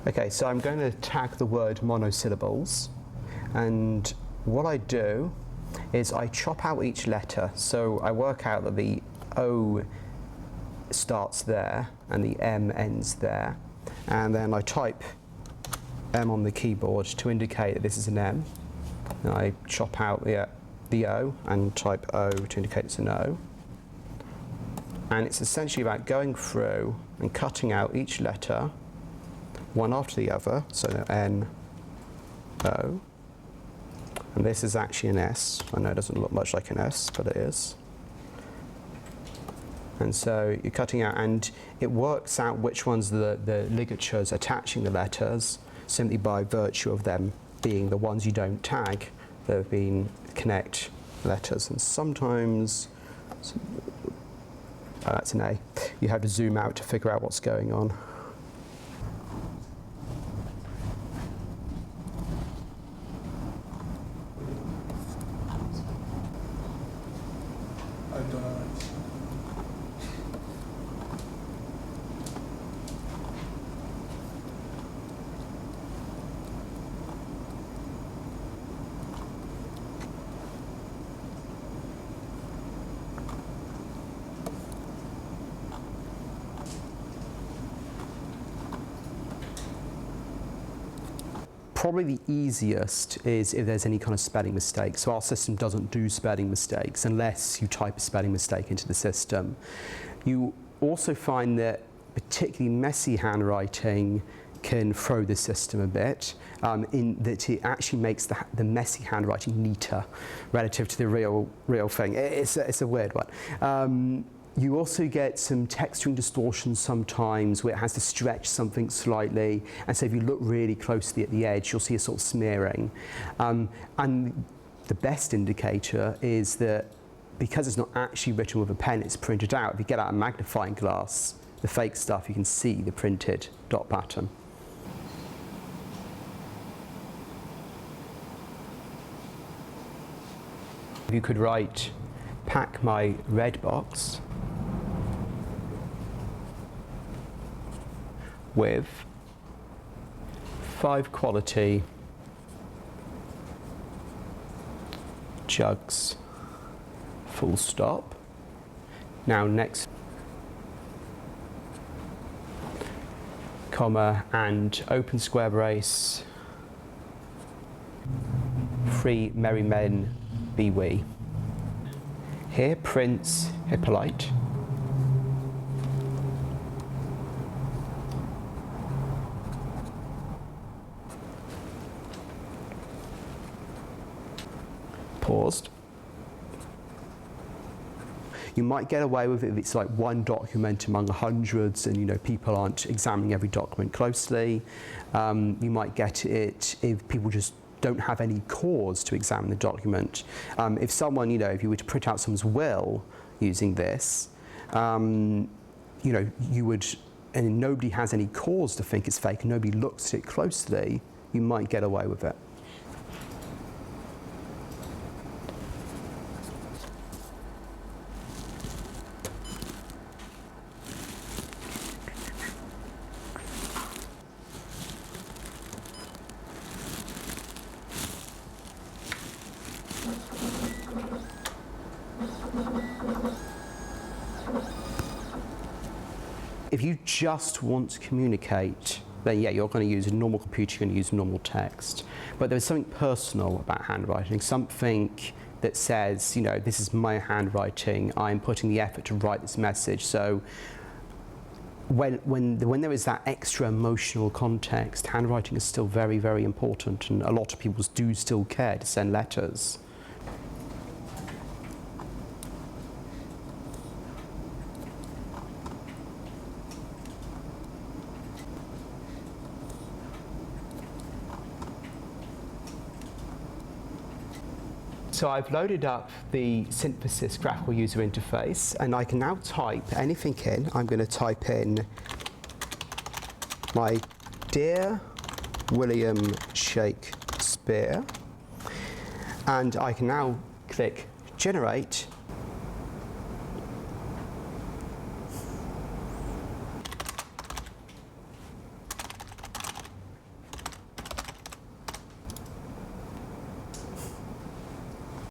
Okay, so I'm going to tag the word monosyllables, and what I do is I chop out each letter. So I work out that the O starts there and the M ends there, and then I type M on the keyboard to indicate that this is an M. And I chop out the O and type O to indicate it's an O. And it's essentially about going through and cutting out each letter one after the other, so N, O, and this is actually an S. I know it doesn't look much like an S, but it is. And so you're cutting out, and it works out which ones are the ligatures attaching the letters, simply by virtue of them being the ones you don't tag, that have been connect letters. And sometimes, that's an A, you have to zoom out to figure out what's going on. Probably the easiest is if there's any kind of spelling mistake. So our system doesn't do spelling mistakes unless you type a spelling mistake into the system. You also find that particularly messy handwriting can throw the system a bit, in that it actually makes the messy handwriting neater relative to the real thing. It's a weird one. You also get some texturing distortions sometimes where it has to stretch something slightly, and so if you look really closely at the edge, you'll see a sort of smearing. And the best indicator is that because it's not actually written with a pen, it's printed out. If you get out a magnifying glass, the fake stuff, you can see the printed dot pattern. If you could write, pack my red box with 5 quality jugs, full stop. Now next, comma, and open square brace, 3 merry men be we. Here Prince Hippolyte, paused. You might get away with it if it's like one document among hundreds and people aren't examining every document closely. You might get it if people just don't have any cause to examine the document. If someone, if you were to print out someone's will using this, you would, and nobody has any cause to think it's fake and nobody looks at it closely, you might get away with it. If you just want to communicate, then yeah, you're going to use a normal computer, you're going to use normal text. But there's something personal about handwriting, something that says, this is my handwriting, I'm putting the effort to write this message. So when there is that extra emotional context, handwriting is still very, very important, and a lot of people do still care to send letters. So I've loaded up the Synthesis graphical user interface, and I can now type anything in. I'm going to type in my dear William Shakespeare, and I can now click generate,